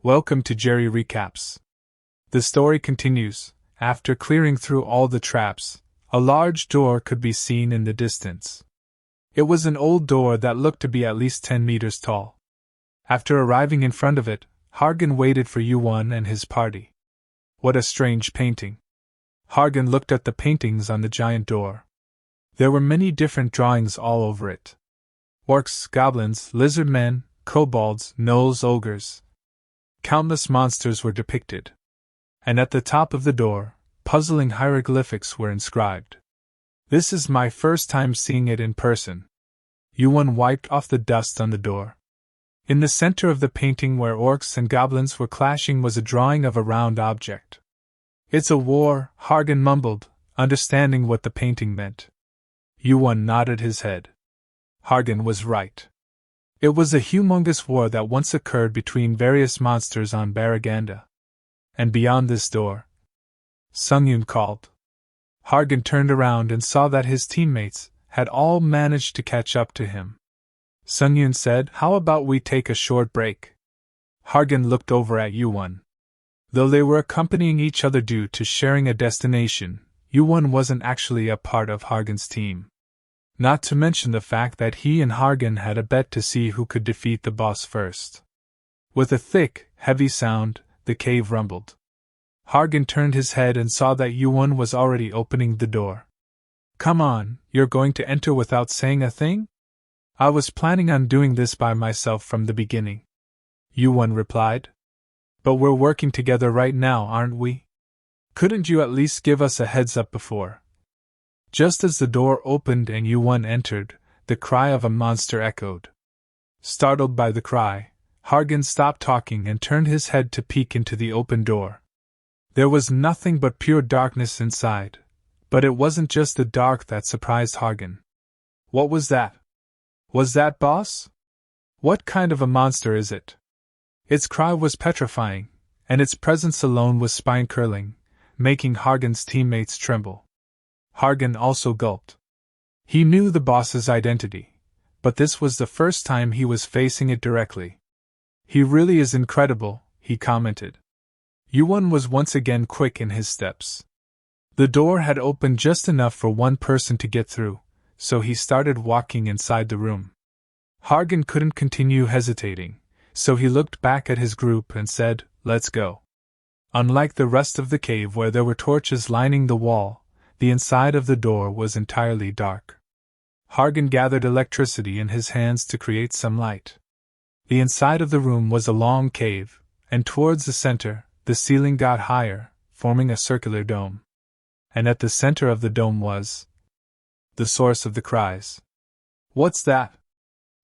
Welcome to Jerry Recaps. The story continues. After clearing through all the traps, a large door could be seen in the distance. It was an old door that looked to be at least 10 meters tall. After arriving in front of it, Hargan waited for YuWon and his party. What a strange painting. Hargan looked at the paintings on the giant door. There were many different drawings all over it. Orcs, goblins, lizard men, kobolds, gnolls, ogres. Countless monsters were depicted. And at the top of the door, puzzling hieroglyphics were inscribed. This is my first time seeing it in person. YuWon wiped off the dust on the door. In the center of the painting where orcs and goblins were clashing was a drawing of a round object. It's a war, Hargan mumbled, understanding what the painting meant. YuWon nodded his head. Hargan was right. It was a humongous war that once occurred between various monsters on Baraganda. And beyond this door, Sungyun called. Hargan turned around and saw that his teammates had all managed to catch up to him. Sungyun said, "How about we take a short break?" Hargan looked over at YuWon. Though they were accompanying each other due to sharing a destination, YuWon wasn't actually a part of Hargan's team. Not to mention the fact that he and Hargan had a bet to see who could defeat the boss first. With a thick, heavy sound, the cave rumbled. Hargan turned his head and saw that YuWon was already opening the door. "Come on, you're going to enter without saying a thing?" "I was planning on doing this by myself from the beginning," YuWon replied. "But we're working together right now, aren't we? Couldn't you at least give us a heads up before?" Just as the door opened and YuWon entered, the cry of a monster echoed. Startled by the cry, Hargan stopped talking and turned his head to peek into the open door. There was nothing but pure darkness inside, but it wasn't just the dark that surprised Hargan. What was that? Was that boss? What kind of a monster is it? Its cry was petrifying, and its presence alone was spine-curling, making Hargan's teammates tremble. Hargan also gulped. He knew the boss's identity, but this was the first time he was facing it directly. "He really is incredible," he commented. YuWon was once again quick in his steps. The door had opened just enough for one person to get through, so he started walking inside the room. Hargan couldn't continue hesitating, so he looked back at his group and said, "Let's go." Unlike the rest of the cave where there were torches lining the wall, the inside of the door was entirely dark. Hargan gathered electricity in his hands to create some light. The inside of the room was a long cave, and towards the center, the ceiling got higher, forming a circular dome. And at the center of the dome was the source of the cries. "What's that?"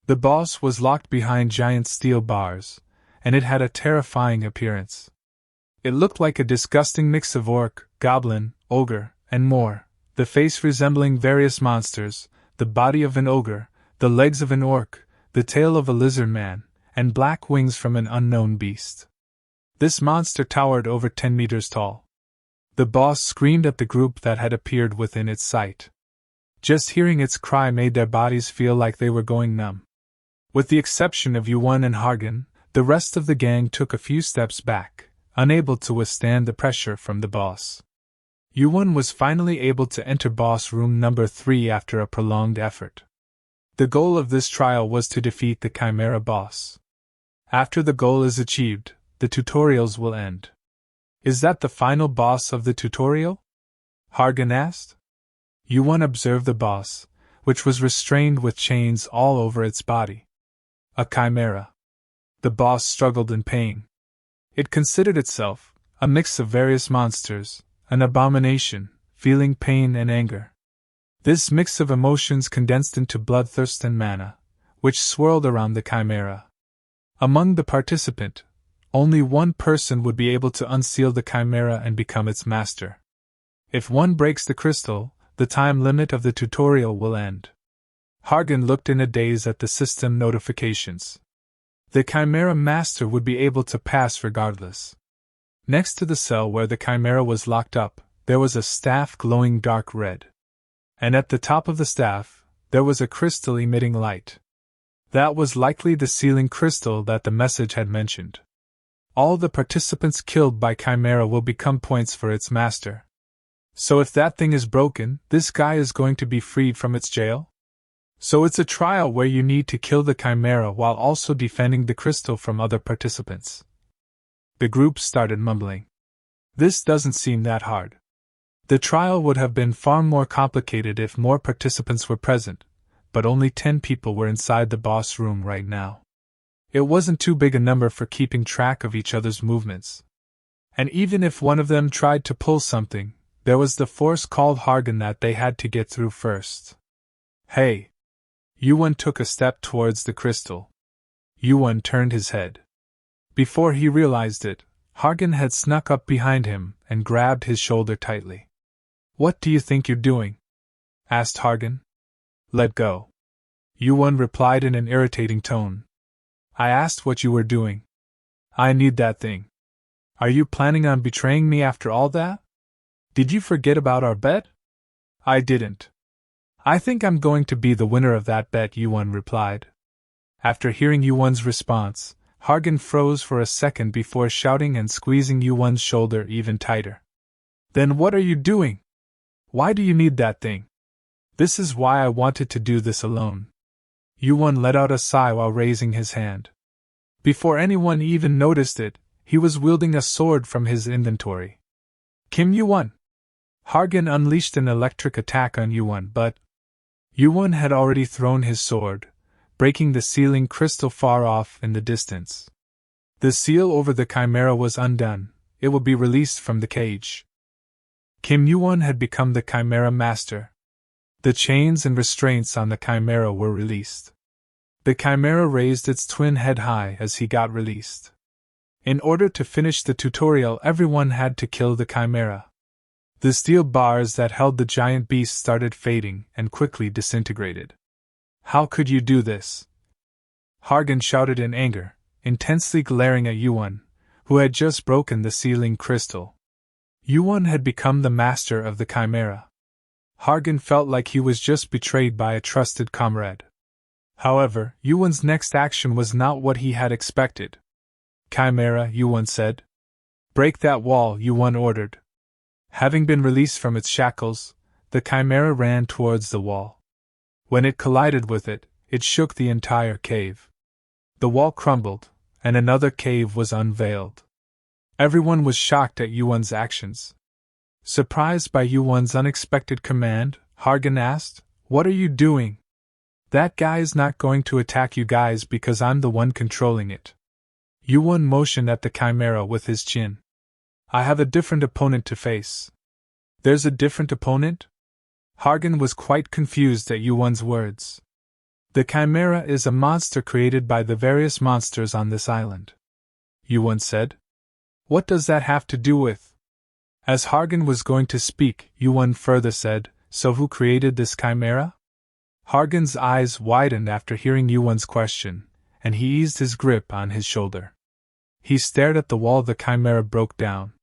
The boss was locked behind giant steel bars, and it had a terrifying appearance. It looked like a disgusting mix of orc, goblin, ogre, and more, the face resembling various monsters, the body of an ogre, the legs of an orc, the tail of a lizard man, and black wings from an unknown beast. This monster towered over 10 meters tall. The boss screamed at the group that had appeared within its sight. Just hearing its cry made their bodies feel like they were going numb. With the exception of YuWon and Hargan, the rest of the gang took a few steps back, unable to withstand the pressure from the boss. YuWon was finally able to enter boss room number 3 after a prolonged effort. The goal of this trial was to defeat the Chimera boss. After the goal is achieved, the tutorials will end. "Is that the final boss of the tutorial?" Hargan asked. YuWon observed the boss, which was restrained with chains all over its body. A chimera. The boss struggled in pain. It considered itself a mix of various monsters, an abomination, feeling pain and anger. This mix of emotions condensed into bloodthirst and mana, which swirled around the chimera. Among the participant, only one person would be able to unseal the chimera and become its master. If one breaks the crystal, the time limit of the tutorial will end. Hargan looked in a daze at the system notifications. The chimera master would be able to pass regardless. Next to the cell where the chimera was locked up, there was a staff glowing dark red. And at the top of the staff, there was a crystal emitting light. That was likely the sealing crystal that the message had mentioned. All the participants killed by Chimera will become points for its master. So if that thing is broken, this guy is going to be freed from its jail? So it's a trial where you need to kill the Chimera while also defending the crystal from other participants. The group started mumbling. This doesn't seem that hard. The trial would have been far more complicated if more participants were present, but only 10 people were inside the boss room right now. It wasn't too big a number for keeping track of each other's movements. And even if one of them tried to pull something, there was the force called Hargan that they had to get through first. Hey! YuWon took a step towards the crystal. YuWon turned his head. Before he realized it, Hargan had snuck up behind him and grabbed his shoulder tightly. What do you think you're doing? Asked Hargan. Let go. YuWon replied in an irritating tone. I asked what you were doing. I need that thing. Are you planning on betraying me after all that? Did you forget about our bet? I didn't. I think I'm going to be the winner of that bet, YuWon replied. After hearing YuWon's response, Hargan froze for a second before shouting and squeezing YuWon's shoulder even tighter. Then what are you doing? Why do you need that thing? This is why I wanted to do this alone. YuWon let out a sigh while raising his hand. Before anyone even noticed it, he was wielding a sword from his inventory. Kim YuWon! Hargan unleashed an electric attack on YuWon, but YuWon had already thrown his sword, breaking the sealing crystal far off in the distance. The seal over the Chimera was undone, it would be released from the cage. Kim YuWon had become the Chimera master. The chains and restraints on the Chimera were released. The Chimera raised its twin head high as he got released. In order to finish the tutorial, everyone had to kill the Chimera. The steel bars that held the giant beast started fading and quickly disintegrated. How could you do this? Hargan shouted in anger, intensely glaring at YuWon, who had just broken the sealing crystal. YuWon had become the master of the Chimera. Hargan felt like he was just betrayed by a trusted comrade. However, YuWon's next action was not what he had expected. Chimera, YuWon said. Break that wall, YuWon ordered. Having been released from its shackles, the Chimera ran towards the wall. When it collided with it, it shook the entire cave. The wall crumbled, and another cave was unveiled. Everyone was shocked at YuWon's actions. Surprised by YuWon's unexpected command, Hargan asked, What are you doing? That guy is not going to attack you guys because I'm the one controlling it. YuWon motioned at the Chimera with his chin. I have a different opponent to face. There's a different opponent? Hargan was quite confused at YuWon's words. The Chimera is a monster created by the various monsters on this island. YuWon said. What does that have to do with? As Hargan was going to speak, YuWon further said, So who created this Chimera? Hargan's eyes widened after hearing YuWon's question, and he eased his grip on his shoulder. He stared at the wall the Chimera broke down.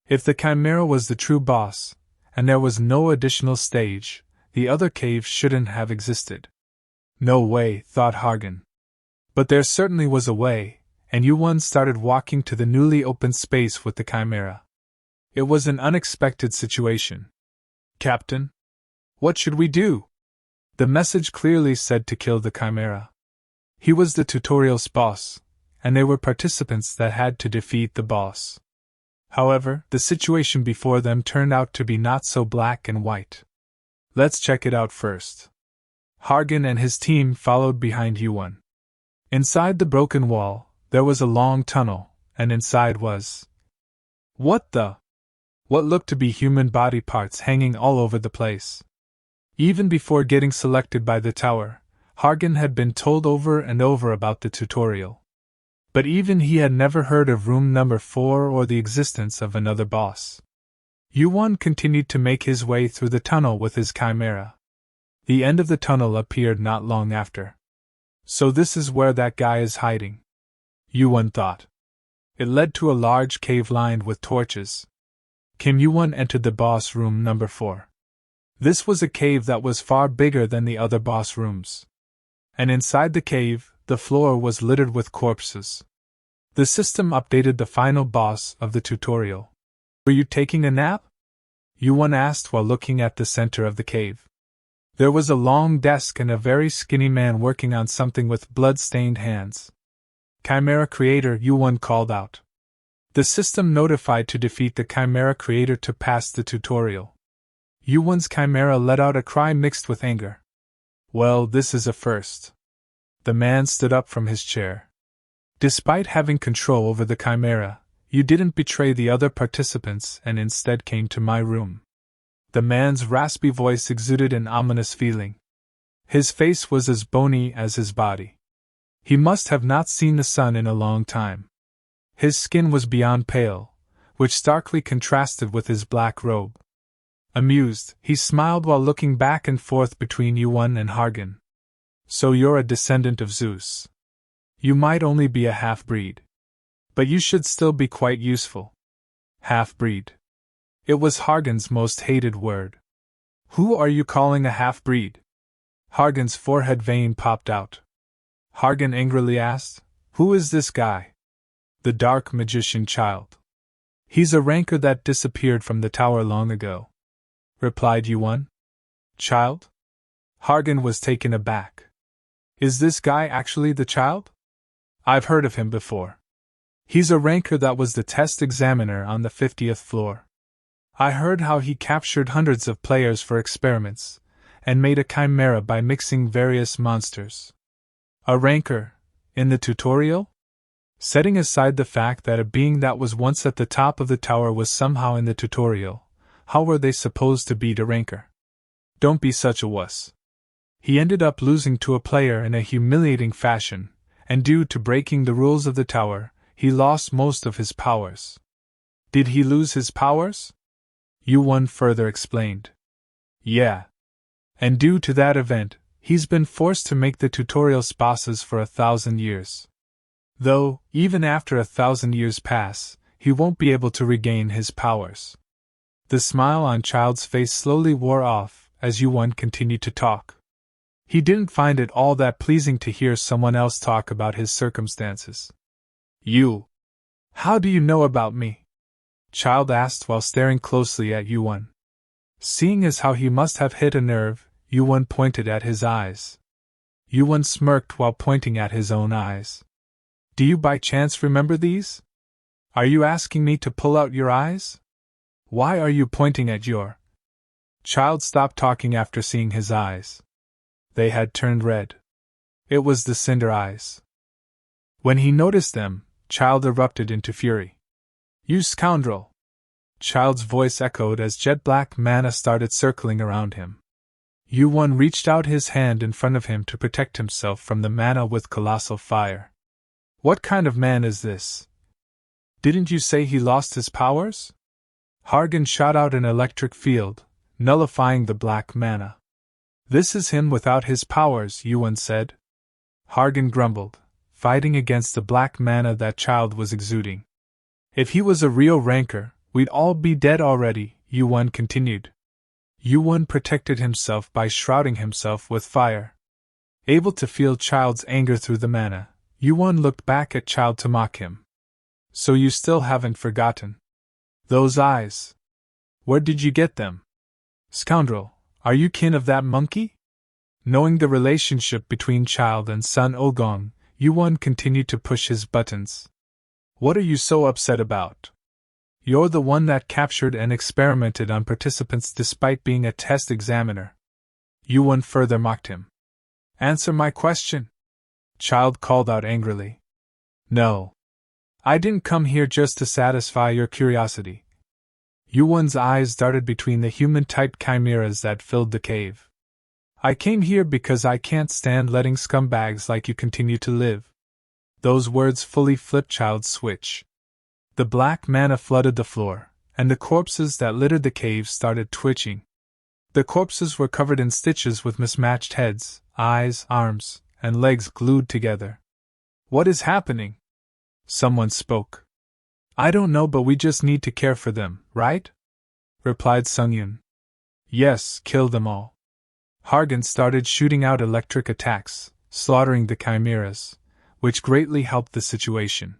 If the Chimera was the true boss, and there was no additional stage, the other cave shouldn't have existed. No way, thought Hargan. But there certainly was a way, and YuWon started walking to the newly opened space with the Chimera. It was an unexpected situation. Captain? What should we do? The message clearly said to kill the Chimera. He was the tutorial's boss, and there were participants that had to defeat the boss. However, the situation before them turned out to be not so black and white. Let's check it out first. Hargan and his team followed behind YuWon. Inside the broken wall, there was a long tunnel, and inside was... What looked to be human body parts hanging all over the place. Even before getting selected by the tower, Hargan had been told over and over about the tutorial. But even he had never heard of room number 4 or the existence of another boss. YuWon continued to make his way through the tunnel with his Chimera. The end of the tunnel appeared not long after. So this is where that guy is hiding, YuWon thought. It led to a large cave lined with torches. Kim YuWon entered the boss room number 4. This was a cave that was far bigger than the other boss rooms. And inside the cave, the floor was littered with corpses. The system updated the final boss of the tutorial. Were you taking a nap? YuWon asked while looking at the center of the cave. There was a long desk and a very skinny man working on something with blood-stained hands. Chimera Creator, YuWon called out. The system notified to defeat the Chimera Creator to pass the tutorial. YuWon's Chimera let out a cry mixed with anger. Well, this is a first. The man stood up from his chair. Despite having control over the Chimera, you didn't betray the other participants and instead came to my room. The man's raspy voice exuded an ominous feeling. His face was as bony as his body. He must have not seen the sun in a long time. His skin was beyond pale, which starkly contrasted with his black robe. Amused, he smiled while looking back and forth between YuWon and Hargan. So you're a descendant of Zeus. You might only be a half-breed. But you should still be quite useful. Half-breed. It was Hargan's most hated word. Who are you calling a half-breed? Hargan's forehead vein popped out. Hargan angrily asked, Who is this guy? The dark magician child. He's a ranker that disappeared from the tower long ago, replied YuWon. Child? Hargan was taken aback. Is this guy actually the child? I've heard of him before. He's a ranker that was the test examiner on the 50th floor. I heard how he captured hundreds of players for experiments, and made a chimera by mixing various monsters. A ranker, in the tutorial? Setting aside the fact that a being that was once at the top of the tower was somehow in the tutorial, how were they supposed to beat a ranker? Don't be such a wuss. He ended up losing to a player in a humiliating fashion, and due to breaking the rules of the tower, he lost most of his powers. Did he lose his powers? YuWon further explained. Yeah. And due to that event, he's been forced to make the tutorial's bosses for 1,000 years. Though, even after 1,000 years pass, he won't be able to regain his powers. The smile on Child's face slowly wore off as YuWon continued to talk. He didn't find it all that pleasing to hear someone else talk about his circumstances. You. How do you know about me? Child asked while staring closely at YuWon. Seeing as how he must have hit a nerve, YuWon pointed at his eyes. YuWon smirked while pointing at his own eyes. Do you by chance remember these? Are you asking me to pull out your eyes? Why are you pointing at your... Child stopped talking after seeing his eyes. They had turned red. It was the cinder eyes. When he noticed them, Child erupted into fury. You scoundrel! Child's voice echoed as jet black mana started circling around him. YuWon reached out his hand in front of him to protect himself from the mana with colossal fire. What kind of man is this? Didn't you say he lost his powers? Hargan shot out an electric field, nullifying the black mana. This is him without his powers, YuWon said. Hargan grumbled, fighting against the black mana that Child was exuding. If he was a real ranker, we'd all be dead already, YuWon continued. YuWon protected himself by shrouding himself with fire. Able to feel Child's anger through the mana, YuWon looked back at Child to mock him. So you still haven't forgotten? Those eyes. Where did you get them? Scoundrel, are you kin of that monkey? Knowing the relationship between Child and Sun Ogong, YuWon continued to push his buttons. What are you so upset about? You're the one that captured and experimented on participants despite being a test examiner. YuWon further mocked him. Answer my question. Child called out angrily. No. I didn't come here just to satisfy your curiosity. YuWon's eyes darted between the human-type chimeras that filled the cave. I came here because I can't stand letting scumbags like you continue to live. Those words fully flipped Child's switch. The black mana flooded the floor, and the corpses that littered the cave started twitching. The corpses were covered in stitches with mismatched heads, eyes, arms, and legs glued together. What is happening? Someone spoke. I don't know, but we just need to care for them, right? Replied Sungyun. Yes, kill them all. Hargan started shooting out electric attacks, slaughtering the chimeras, which greatly helped the situation.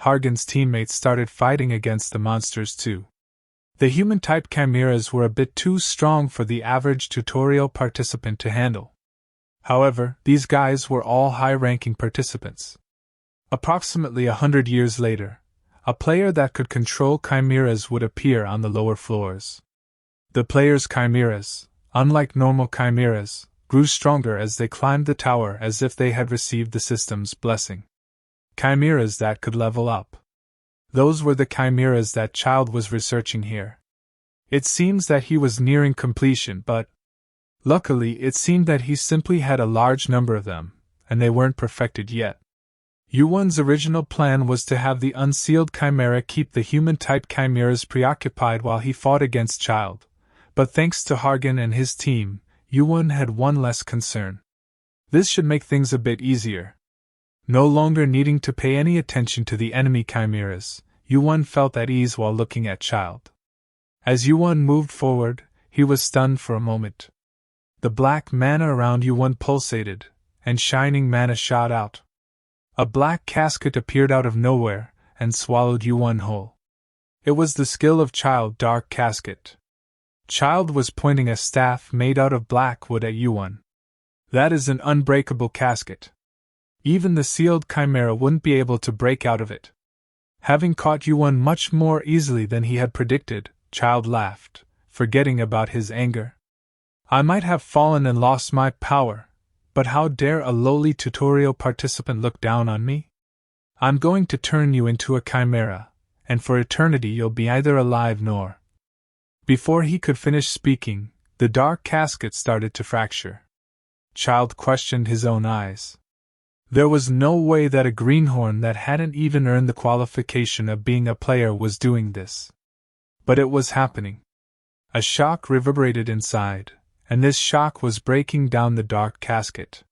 Hargan's teammates started fighting against the monsters too. The human-type chimeras were a bit too strong for the average tutorial participant to handle. However, these guys were all high-ranking participants. Approximately 100 years later, a player that could control chimeras would appear on the lower floors. The player's chimeras, unlike normal chimeras, grew stronger as they climbed the tower as if they had received the system's blessing. Chimeras that could level up. Those were the chimeras that Child was researching here. It seems that he was nearing completion, but luckily it seemed that he simply had a large number of them, and they weren't perfected yet. YuWon's original plan was to have the unsealed chimera keep the human-type chimeras preoccupied while he fought against Child, but thanks to Hargan and his team, YuWon had one less concern. This should make things a bit easier. No longer needing to pay any attention to the enemy chimeras, YuWon felt at ease while looking at Child. As YuWon moved forward, he was stunned for a moment. The black mana around YuWon pulsated, and shining mana shot out. A black casket appeared out of nowhere, and swallowed YuWon whole. It was the skill of Child Dark Casket. Child was pointing a staff made out of black wood at YuWon. That is an unbreakable casket. Even the sealed chimera wouldn't be able to break out of it. Having caught YuWon much more easily than he had predicted, Child laughed, forgetting about his anger. I might have fallen and lost my power, but how dare a lowly tutorial participant look down on me? I'm going to turn you into a chimera, and for eternity you'll be neither alive nor. Before he could finish speaking, the dark casket started to fracture. Child questioned his own eyes. There was no way that a greenhorn that hadn't even earned the qualification of being a player was doing this. But it was happening. A shock reverberated inside, and this shock was breaking down the dark casket.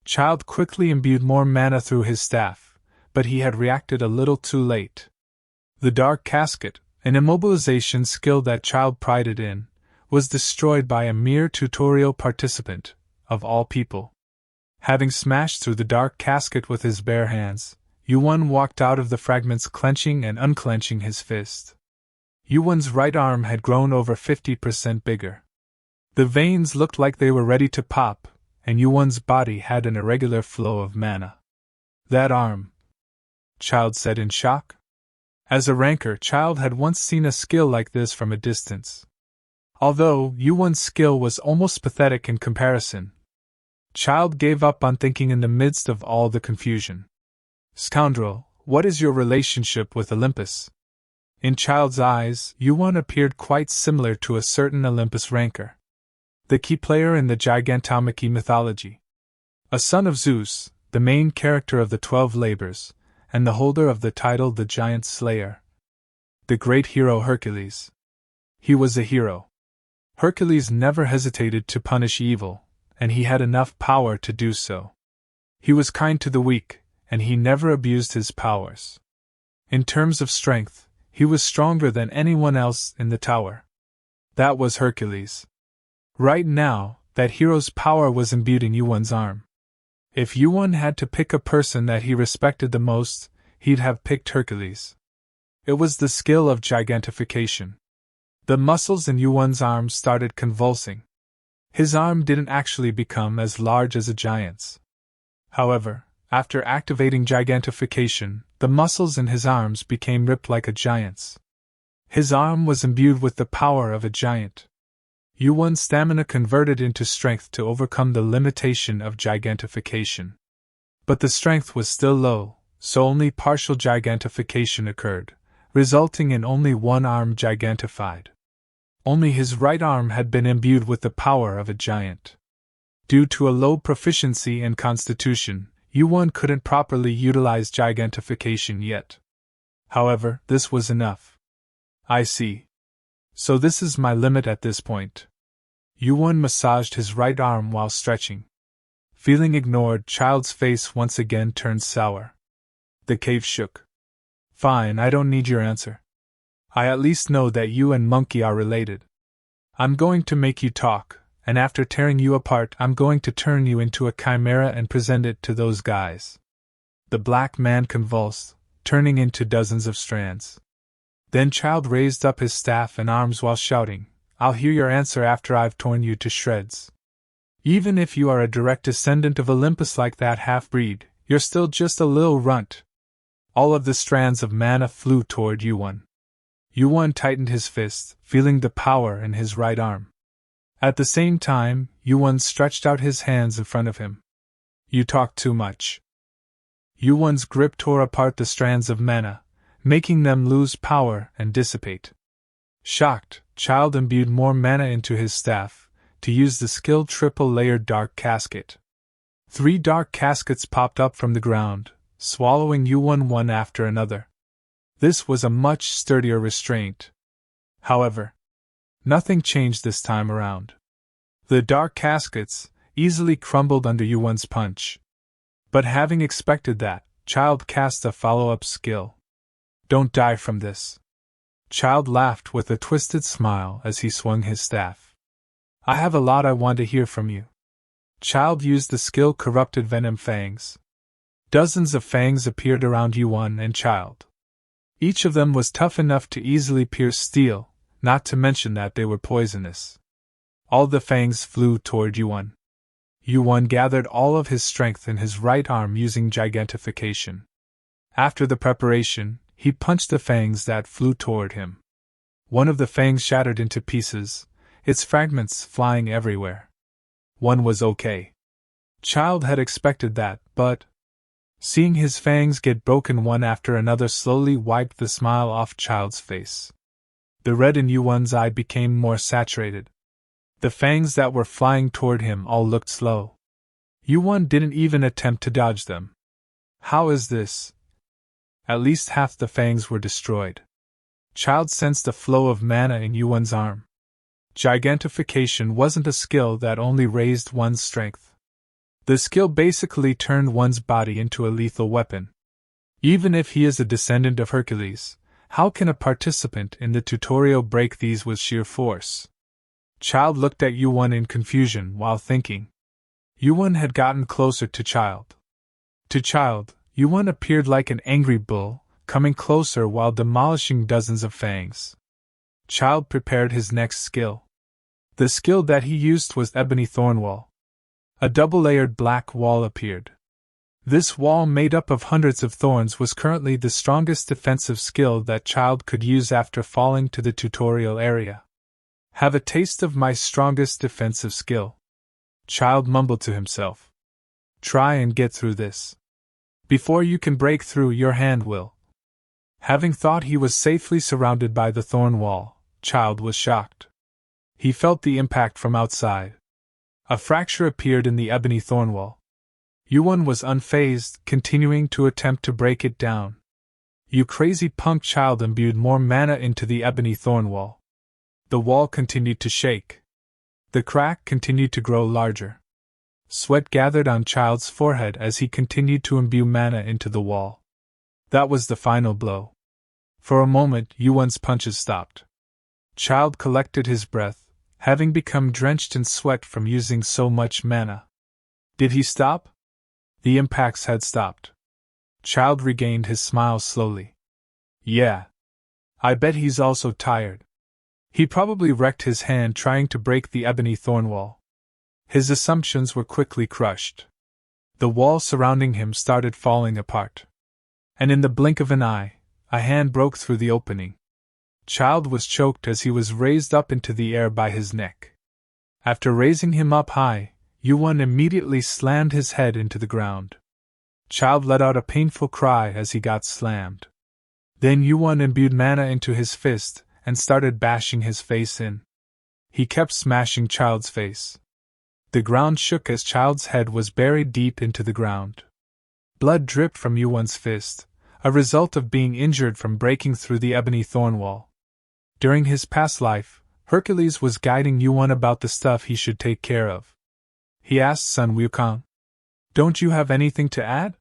Child quickly imbued more mana through his staff, but he had reacted a little too late. The dark casket, an immobilization skill that Child prided in, was destroyed by a mere tutorial participant, of all people. Having smashed through the dark casket with his bare hands, YuWon walked out of the fragments clenching and unclenching his fist. YuWon's right arm had grown over 50% bigger. The veins looked like they were ready to pop, and YuWon's body had an irregular flow of mana. That arm, Child said in shock. As a ranker, Child had once seen a skill like this from a distance. Although YuWon's skill was almost pathetic in comparison, Child gave up on thinking in the midst of all the confusion. Scoundrel, what is your relationship with Olympus? In Child's eyes, YuWon appeared quite similar to a certain Olympus ranker, the key player in the Gigantomachy mythology. A son of Zeus, the main character of the 12 Labors, and the holder of the title the Giant Slayer. The great hero Hercules. He was a hero. Hercules never hesitated to punish evil, and he had enough power to do so. He was kind to the weak, and he never abused his powers. In terms of strength, he was stronger than anyone else in the tower. That was Hercules. Right now, that hero's power was imbued in YuWon's arm. If YuWon had to pick a person that he respected the most, he'd have picked Hercules. It was the skill of gigantification. The muscles in YuWon's arm started convulsing. His arm didn't actually become as large as a giant's. However, after activating gigantification, the muscles in his arms became ripped like a giant's. His arm was imbued with the power of a giant. YuWon's stamina converted into strength to overcome the limitation of gigantification. But the strength was still low, so only partial gigantification occurred, resulting in only one arm gigantified. Only his right arm had been imbued with the power of a giant. Due to a low proficiency in constitution, YuWon couldn't properly utilize gigantification yet. However, this was enough. I see. So this is my limit at this point. YuWon massaged his right arm while stretching. Feeling ignored, Child's face once again turned sour. The cave shook. Fine, I don't need your answer. I at least know that you and Monkey are related. I'm going to make you talk, and after tearing you apart, I'm going to turn you into a chimera and present it to those guys. The black man convulsed, turning into dozens of strands. Then Child raised up his staff and arms while shouting, "I'll hear your answer after I've torn you to shreds. Even if you are a direct descendant of Olympus like that half-breed, you're still just a little runt." All of the strands of mana flew toward YuWon. YuWon tightened his fist, feeling the power in his right arm. At the same time, YuWon stretched out his hands in front of him. "You talk too much." YuWon's grip tore apart the strands of mana, making them lose power and dissipate. Shocked, Child imbued more mana into his staff, to use the skill triple-layered dark casket. 3 dark caskets popped up from the ground, swallowing YuWon one after another. This was a much sturdier restraint. However, nothing changed this time around. The dark caskets easily crumbled under YuWon's punch. But having expected that, Child cast a follow-up skill. "Don't die from this." Child laughed with a twisted smile as he swung his staff. "I have a lot I want to hear from you." Child used the skill Corrupted Venom Fangs. Dozens of fangs appeared around YuWon and Child. Each of them was tough enough to easily pierce steel, not to mention that they were poisonous. All the fangs flew toward YuWon. YuWon gathered all of his strength in his right arm using gigantification. After the preparation, he punched the fangs that flew toward him. One of the fangs shattered into pieces, its fragments flying everywhere. One was okay. Child had expected that, but seeing his fangs get broken one after another slowly wiped the smile off Child's face. The red in YuWon's eye became more saturated. The fangs that were flying toward him all looked slow. YuWon didn't even attempt to dodge them. How is this? At least half the fangs were destroyed. Child sensed a flow of mana in YuWon's arm. Gigantification wasn't a skill that only raised one's strength. The skill basically turned one's body into a lethal weapon. Even if he is a descendant of Hercules, how can a participant in the tutorial break these with sheer force? Child looked at YuWon in confusion while thinking. YuWon had gotten closer to Child. To Child, YuWon appeared like an angry bull, coming closer while demolishing dozens of fangs. Child prepared his next skill. The skill that he used was Ebony Thornwall. A double-layered black wall appeared. This wall made up of hundreds of thorns was currently the strongest defensive skill that Child could use after falling to the tutorial area. "Have a taste of my strongest defensive skill," Child mumbled to himself. "Try and get through this. Before you can break through, your hand will." Having thought he was safely surrounded by the thorn wall, Child was shocked. He felt the impact from outside. A fracture appeared in the ebony thorn wall. YuWon was unfazed, continuing to attempt to break it down. "You crazy punk!" Child imbued more mana into the ebony thorn wall. The wall continued to shake. The crack continued to grow larger. Sweat gathered on Child's forehead as he continued to imbue mana into the wall. That was the final blow. For a moment, YuWon's punches stopped. Child collected his breath, having become drenched in sweat from using so much mana. Did he stop? The impacts had stopped. Child regained his smile slowly. "Yeah. I bet he's also tired. He probably wrecked his hand trying to break the ebony thorn wall." His assumptions were quickly crushed. The wall surrounding him started falling apart. And in the blink of an eye, a hand broke through the opening. Child was choked as he was raised up into the air by his neck. After raising him up high, YuWon immediately slammed his head into the ground. Child let out a painful cry as he got slammed. Then YuWon imbued mana into his fist and started bashing his face in. He kept smashing Child's face. The ground shook as Child's head was buried deep into the ground. Blood dripped from YuWon's fist, a result of being injured from breaking through the ebony thorn wall. During his past life, Hercules was guiding YuWon about the stuff he should take care of. He asked Sun Wukong, "Don't you have anything to add?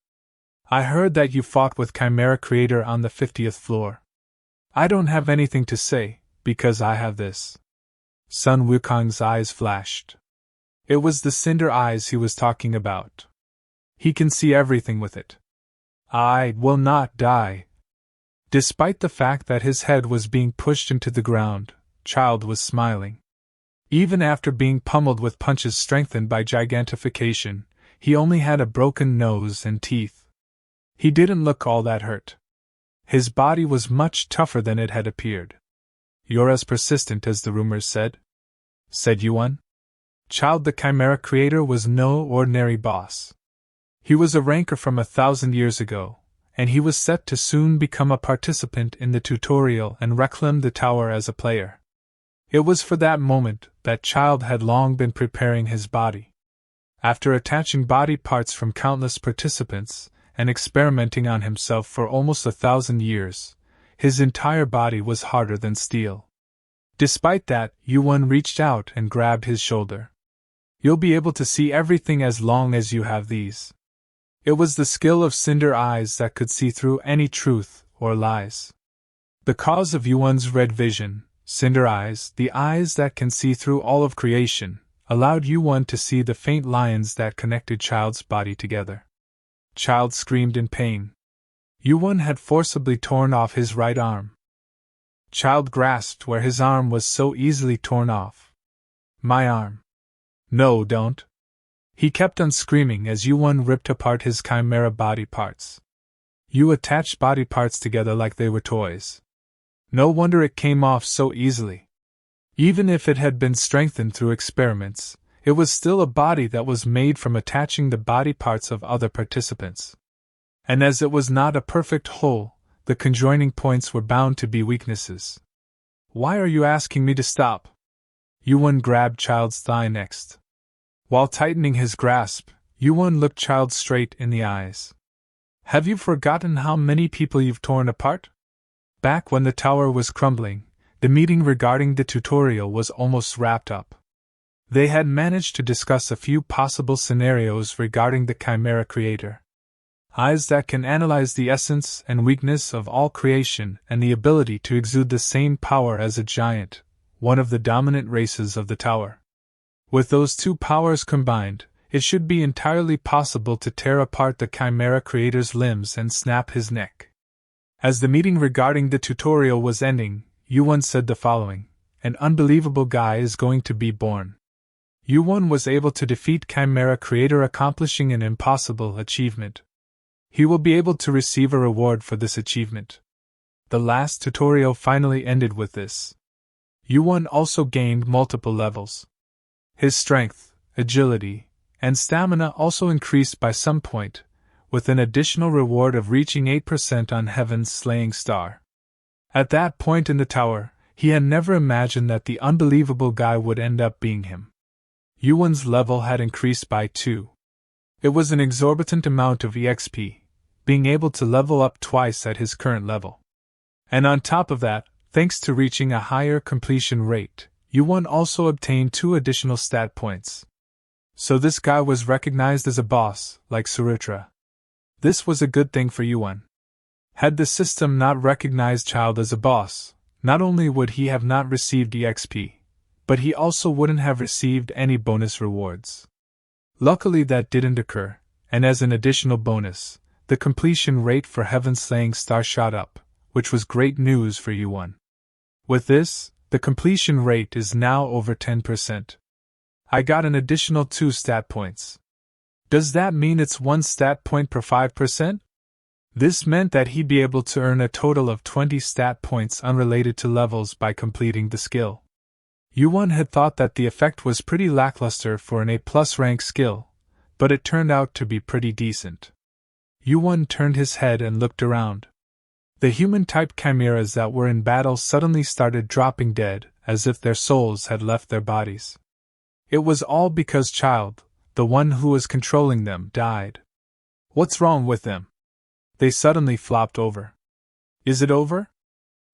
I heard that you fought with Chimera Creator on the 50th floor." "I don't have anything to say, because I have this." Sun Wukong's eyes flashed. It was the cinder eyes he was talking about. He can see everything with it. "I will not die Despite the fact that his head was being pushed into the ground, Child was smiling. Even after being pummeled with punches strengthened by gigantification, he only had a broken nose and teeth. He didn't look all that hurt. His body was much tougher than it had appeared. "You're as persistent as the rumors said," said YuWon. Child, the Chimera creator, was no ordinary boss. He was a ranker from 1,000 years ago, and he was set to soon become a participant in the tutorial and reclaim the tower as a player. It was for that moment that Child had long been preparing his body. After attaching body parts from countless participants and experimenting on himself for almost 1,000 years, his entire body was harder than steel. Despite that, YuWon reached out and grabbed his shoulder. "You'll be able to see everything as long as you have these." It was the skill of Cinder Eyes that could see through any truth or lies. The cause of YuWon's red vision, Cinder Eyes, the eyes that can see through all of creation, allowed YuWon to see the faint lines that connected Child's body together. Child screamed in pain. YuWon had forcibly torn off his right arm. Child grasped where his arm was so easily torn off. "My arm. No, don't." He kept on screaming as YuWon ripped apart his chimera body parts. You attached body parts together like they were toys. No wonder it came off so easily. Even if it had been strengthened through experiments, it was still a body that was made from attaching the body parts of other participants. And as it was not a perfect whole, the conjoining points were bound to be weaknesses. "Why are you asking me to stop?" YuWon grabbed Child's thigh next. While tightening his grasp, YuWon looked Child straight in the eyes. "Have you forgotten how many people you've torn apart?" Back when the tower was crumbling, the meeting regarding the tutorial was almost wrapped up. They had managed to discuss a few possible scenarios regarding the Chimera creator. Eyes that can analyze the essence and weakness of all creation and the ability to exude the same power as a giant, one of the dominant races of the tower. With those two powers combined, it should be entirely possible to tear apart the Chimera creator's limbs and snap his neck. As the meeting regarding the tutorial was ending, YuWon said the following: "An unbelievable guy is going to be born." YuWon was able to defeat Chimera creator, accomplishing an impossible achievement. He will be able to receive a reward for this achievement. The last tutorial finally ended with this. YuWon also gained multiple levels. His strength, agility, and stamina also increased by some point, with an additional reward of reaching 8% on Heaven's Slaying Star. At that point in the tower, he had never imagined that the unbelievable guy would end up being him. YuWon's level had increased by 2. It was an exorbitant amount of EXP, being able to level up twice at his current level. And on top of that, thanks to reaching a higher completion rate, YuWon also obtained 2 additional stat points. So this guy was recognized as a boss, like Surutra. This was a good thing for YuWon. Had the system not recognized Child as a boss, not only would he have not received EXP, but he also wouldn't have received any bonus rewards. Luckily that didn't occur, and as an additional bonus, the completion rate for Heaven's Slaying Star shot up, which was great news for YuWon. With this, the completion rate is now over 10%. I got an additional 2 stat points. Does that mean it's 1 stat point per 5%? This meant that he'd be able to earn a total of 20 stat points unrelated to levels by completing the skill. YuWon had thought that the effect was pretty lackluster for an A+ rank skill, but it turned out to be pretty decent. YuWon turned his head and looked around. The human-type chimeras that were in battle suddenly started dropping dead, as if their souls had left their bodies. It was all because Child, the one who was controlling them, died. What's wrong with them? They suddenly flopped over. Is it over?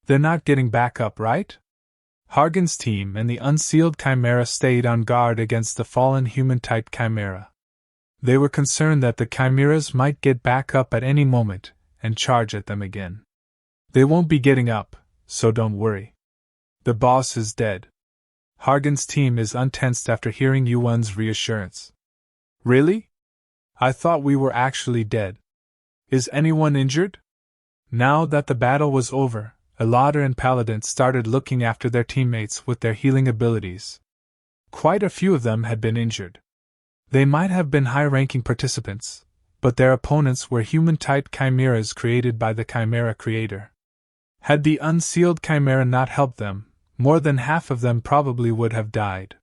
They're not getting back up, right? Hargan's team and the unsealed chimera stayed on guard against the fallen human-type chimera. They were concerned that the chimeras might get back up at any moment and charge at them again. They won't be getting up, so don't worry. The boss is dead. Hargan's team is untensed after hearing YuWon's reassurance. Really? I thought we were actually dead. Is anyone injured? Now that the battle was over, Asunder and Paladin started looking after their teammates with their healing abilities. Quite a few of them had been injured. They might have been high-ranking participants, but their opponents were human-type chimeras created by the Chimera Creator. Had the unsealed chimera not helped them, more than half of them probably would have died.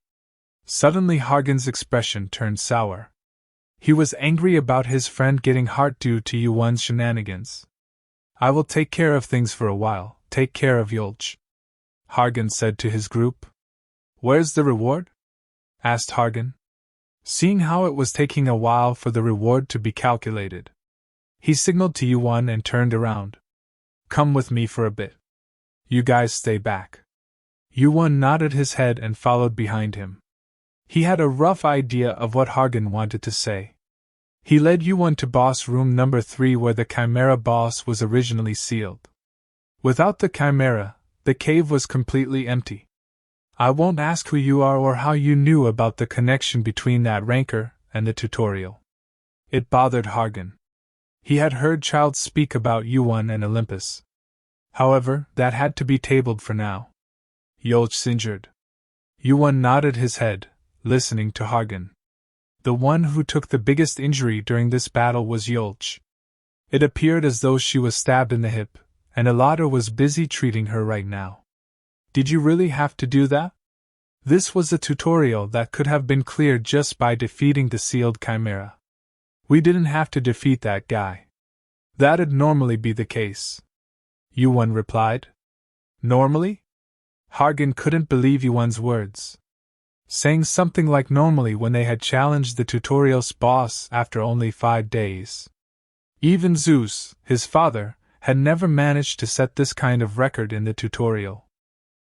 Suddenly Hargan's expression turned sour. He was angry about his friend getting hurt due to YuWon's shenanigans. "I will take care of things for a while, take care of Yulch," Hargan said to his group. "Where's the reward?" asked Hargan. Seeing how it was taking a while for the reward to be calculated, he signaled to YuWon and turned around. "Come with me for a bit. You guys stay back." YuWon nodded his head and followed behind him. He had a rough idea of what Hargan wanted to say. He led YuWon to boss room number 3 where the Chimera boss was originally sealed. Without the Chimera, the cave was completely empty. "I won't ask who you are or how you knew about the connection between that rancor and the tutorial." It bothered Hargan. He had heard Child speak about YuWon and Olympus. However, that had to be tabled for now. "Yulch's injured." YuWon nodded his head, listening to Hargan. The one who took the biggest injury during this battle was Yulch. It appeared as though she was stabbed in the hip, and Asunder was busy treating her right now. "Did you really have to do that?" This was a tutorial that could have been cleared just by defeating the sealed chimera. "We didn't have to defeat that guy. That'd normally be the case," YuWon replied. "Normally?" Hargan couldn't believe YuWon's words. Saying something like normally when they had challenged the tutorial's boss after only 5 days. Even Zeus, his father, had never managed to set this kind of record in the tutorial.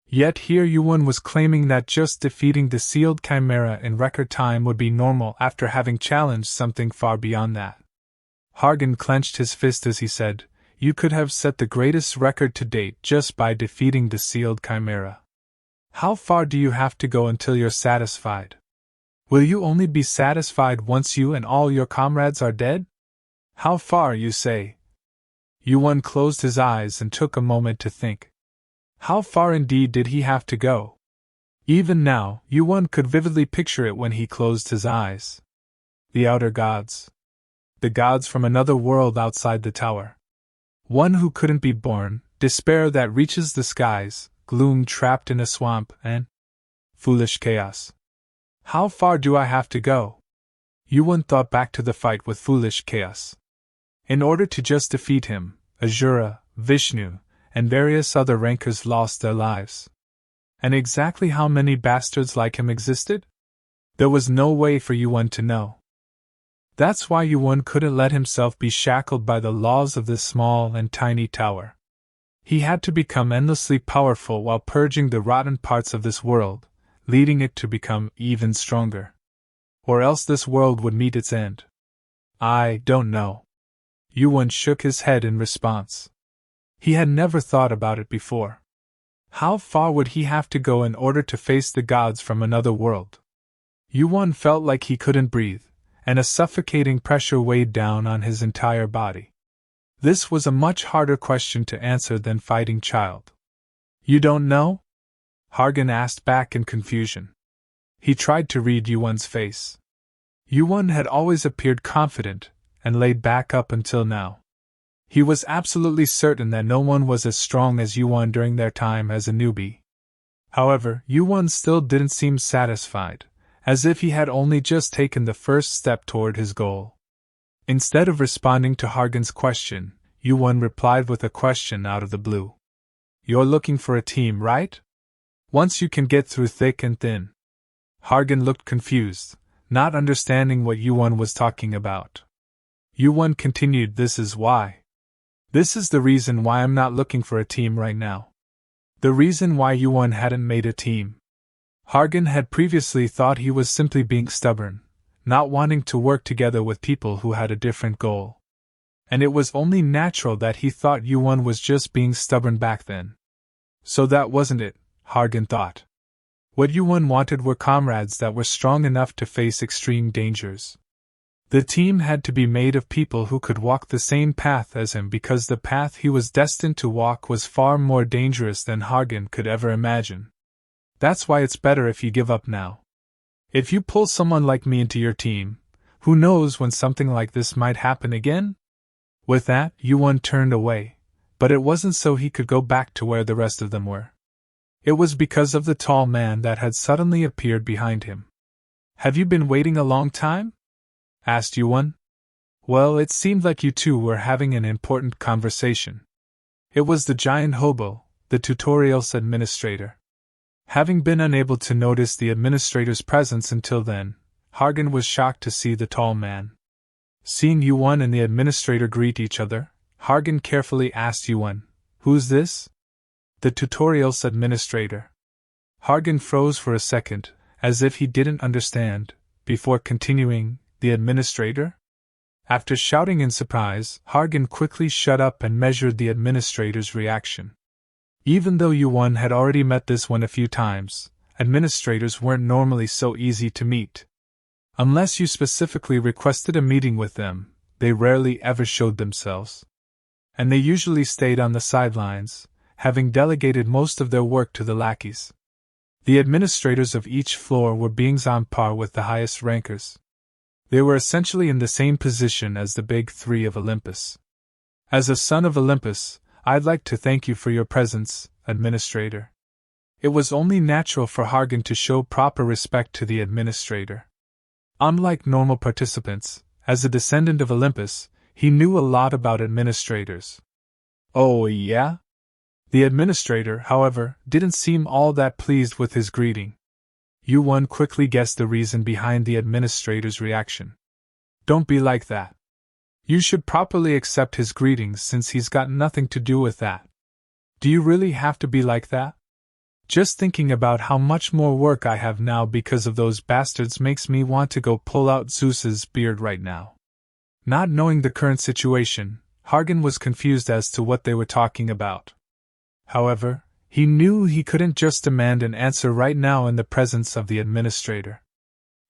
Yet here YuWon was claiming that just defeating the sealed chimera in record time would be normal after having challenged something far beyond that. Hargan clenched his fist as he said, "You could have set the greatest record to date just by defeating the sealed chimera. How far do you have to go until you're satisfied? Will you only be satisfied once you and all your comrades are dead? How far, you say?" YuWon closed his eyes and took a moment to think. How far indeed did he have to go? Even now, YuWon could vividly picture it when he closed his eyes. The outer gods. The gods from another world outside the tower. One who couldn't be born, despair that reaches the skies, gloom trapped in a swamp, and foolish chaos. How far do I have to go? YuWon thought back to the fight with foolish chaos. In order to just defeat him, Asura, Vishnu, and various other rankers lost their lives. And exactly how many bastards like him existed? There was no way for YuWon to know. That's why YuWon couldn't let himself be shackled by the laws of this small and tiny tower. He had to become endlessly powerful while purging the rotten parts of this world, leading it to become even stronger. Or else this world would meet its end. "I don't know." YuWon shook his head in response. He had never thought about it before. How far would he have to go in order to face the gods from another world? YuWon felt like he couldn't breathe, and a suffocating pressure weighed down on his entire body. This was a much harder question to answer than fighting Child. "You don't know?" Hargan asked back in confusion. He tried to read YuWon's face. YuWon had always appeared confident and laid back up until now. He was absolutely certain that no one was as strong as YuWon during their time as a newbie. However, YuWon still didn't seem satisfied, as if he had only just taken the first step toward his goal. Instead of responding to Hargan's question, YuWon replied with a question out of the blue. "You're looking for a team, right? Once you can get through thick and thin." Hargan looked confused, not understanding what YuWon was talking about. YuWon continued, "This is why. This is the reason why I'm not looking for a team right now." The reason why YuWon hadn't made a team. Hargan had previously thought he was simply being stubborn, not wanting to work together with people who had a different goal. And it was only natural that he thought YuWon was just being stubborn back then. So that wasn't it, Hargan thought. What YuWon wanted were comrades that were strong enough to face extreme dangers. The team had to be made of people who could walk the same path as him because the path he was destined to walk was far more dangerous than Hargan could ever imagine. That's why it's better if you give up now. If you pull someone like me into your team, who knows when something like this might happen again? With that, YuWon turned away, but it wasn't so he could go back to where the rest of them were. It was because of the tall man that had suddenly appeared behind him. Have you been waiting a long time? Asked YuWon. Well, it seemed like you two were having an important conversation. It was the giant hobo, the tutorial's administrator. Having been unable to notice the administrator's presence until then, Hargan was shocked to see the tall man. Seeing YuWon and the administrator greet each other, Hargan carefully asked YuWon, "Who's this?" The tutorial's administrator. Hargan froze for a second, as if he didn't understand, before continuing, "The administrator?" After shouting in surprise, Hargan quickly shut up and measured the administrator's reaction. Even though YuWon had already met this one a few times, administrators weren't normally so easy to meet. Unless you specifically requested a meeting with them, they rarely ever showed themselves. And they usually stayed on the sidelines, having delegated most of their work to the lackeys. The administrators of each floor were beings on par with the highest rankers. They were essentially in the same position as the Big Three of Olympus. As a son of Olympus, I'd like to thank you for your presence, Administrator. It was only natural for Hargan to show proper respect to the Administrator. Unlike normal participants, as a descendant of Olympus, he knew a lot about administrators. Oh, yeah? The Administrator, however, didn't seem all that pleased with his greeting. YuWon quickly guessed the reason behind the Administrator's reaction. Don't be like that. You should properly accept his greetings since he's got nothing to do with that. Do you really have to be like that? Just thinking about how much more work I have now because of those bastards makes me want to go pull out Zeus's beard right now. Not knowing the current situation, Hargan was confused as to what they were talking about. However, he knew he couldn't just demand an answer right now in the presence of the administrator.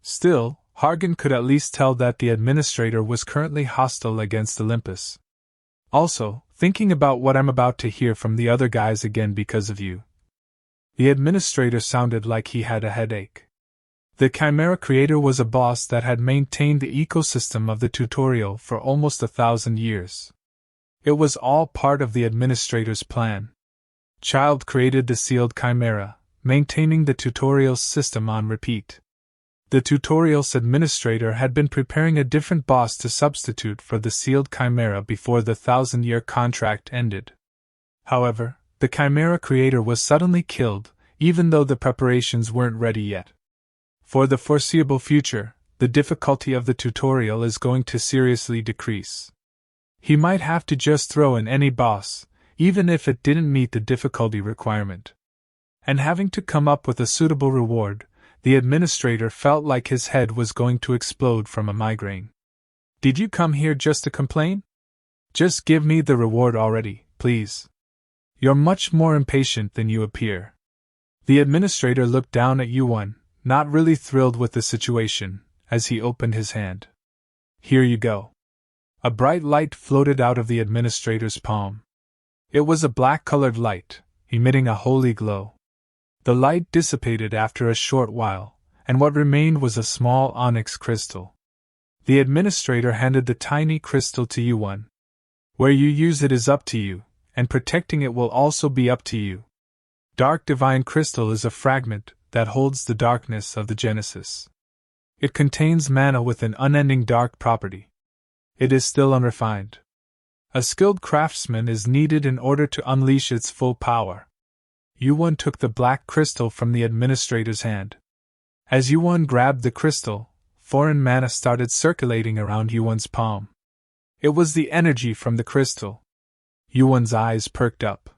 Still, Hargan could at least tell that the administrator was currently hostile against Olympus. Also, thinking about what I'm about to hear from the other guys again because of you. The administrator sounded like he had a headache. The Chimera creator was a boss that had maintained the ecosystem of the tutorial for almost 1,000 years. It was all part of the administrator's plan. Child created the sealed Chimera, maintaining the tutorial's system on repeat. The tutorial's administrator had been preparing a different boss to substitute for the sealed Chimera before the 1,000-year contract ended. However, the Chimera creator was suddenly killed, even though the preparations weren't ready yet. For the foreseeable future, the difficulty of the tutorial is going to seriously decrease. He might have to just throw in any boss, even if it didn't meet the difficulty requirement. And having to come up with a suitable reward, the administrator felt like his head was going to explode from a migraine. Did you come here just to complain? Just give me the reward already, please. You're much more impatient than you appear. The administrator looked down at YuWon, not really thrilled with the situation, as he opened his hand. Here you go. A bright light floated out of the administrator's palm. It was a black-colored light, emitting a holy glow. The light dissipated after a short while, and what remained was a small onyx crystal. The administrator handed the tiny crystal to YuWon. Where you use it is up to you, and protecting it will also be up to you. Dark Divine Crystal is a fragment that holds the darkness of the Genesis. It contains mana with an unending dark property. It is still unrefined. A skilled craftsman is needed in order to unleash its full power. YuWon took the black crystal from the administrator's hand. As YuWon grabbed the crystal, foreign mana started circulating around YuWon's palm. It was the energy from the crystal. YuWon's eyes perked up.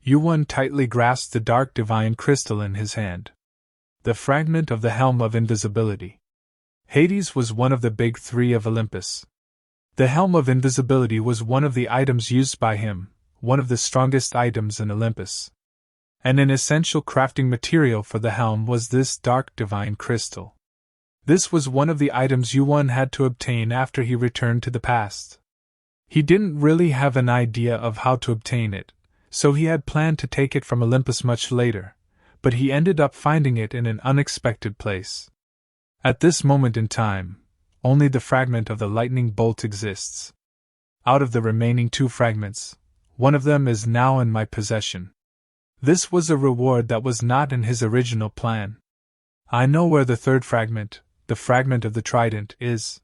YuWon tightly grasped the dark divine crystal in his hand. The fragment of the Helm of Invisibility. Hades was one of the Big Three of Olympus. The Helm of Invisibility was one of the items used by him, one of the strongest items in Olympus. And an essential crafting material for the helm was this dark divine crystal. This was one of the items YuWon had to obtain after he returned to the past. He didn't really have an idea of how to obtain it, so he had planned to take it from Olympus much later, but he ended up finding it in an unexpected place. At this moment in time, only the fragment of the lightning bolt exists. Out of the remaining 2 fragments, one of them is now in my possession. This was a reward that was not in his original plan. I know where the 3rd fragment, the fragment of the trident, is.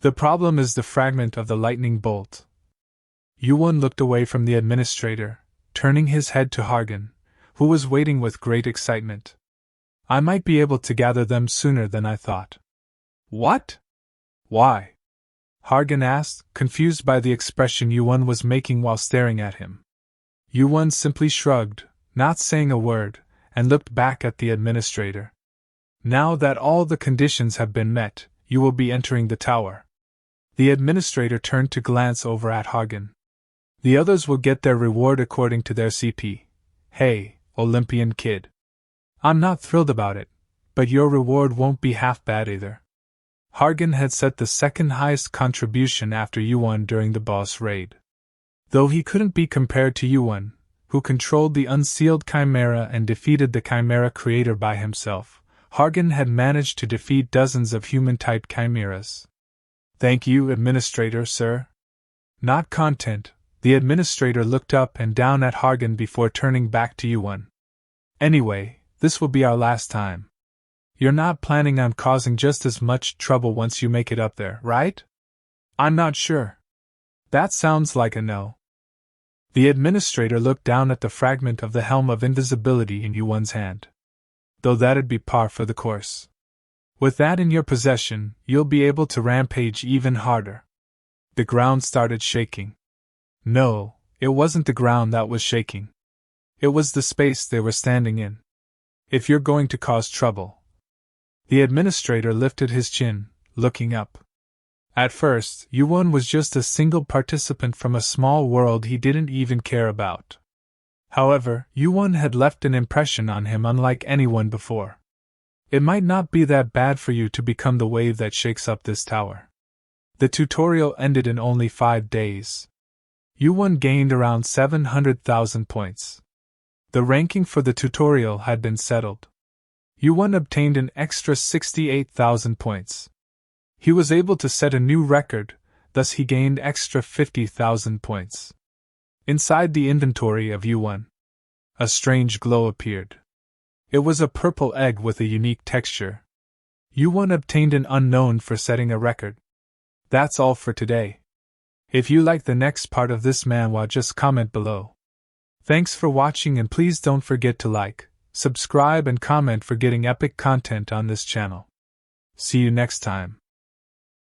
The problem is the fragment of the lightning bolt. YuWon looked away from the administrator, turning his head to Hargan, who was waiting with great excitement. I might be able to gather them sooner than I thought. What? Why? Hargan asked, confused by the expression YuWon was making while staring at him. YuWon simply shrugged, not saying a word, and looked back at the administrator. Now that all the conditions have been met, you will be entering the tower. The administrator turned to glance over at Hargan. The others will get their reward according to their CP. Hey, Olympian kid. I'm not thrilled about it, but your reward won't be half bad either. Hargan had set the 2nd highest contribution after YuWon during the boss raid. Though he couldn't be compared to YuWon, who controlled the unsealed chimera and defeated the chimera creator by himself, Hargan had managed to defeat dozens of human-type chimeras. Thank you, Administrator, sir. Not content, the administrator looked up and down at Hargan before turning back to YuWon. Anyway, this will be our last time. You're not planning on causing just as much trouble once you make it up there, right? I'm not sure. That sounds like a no. The administrator looked down at the fragment of the helm of invisibility in YuWon's hand. Though that'd be par for the course. With that in your possession, you'll be able to rampage even harder. The ground started shaking. No, it wasn't the ground that was shaking. It was the space they were standing in. If you're going to cause trouble. The administrator lifted his chin, looking up. At first, YuWon was just a single participant from a small world he didn't even care about. However, YuWon had left an impression on him unlike anyone before. It might not be that bad for you to become the wave that shakes up this tower. The tutorial ended in only 5 days. YuWon gained around 700,000 points. The ranking for the tutorial had been settled. YuWon obtained an extra 68,000 points. He was able to set a new record, thus he gained extra 50,000 points. Inside the inventory of YuWon, a strange glow appeared. It was a purple egg with a unique texture. YuWon obtained an unknown for setting a record. That's all for today. If you like the next part of this manhwa, just comment below. Thanks for watching and please don't forget to like, subscribe and comment for getting epic content on this channel. See you next time.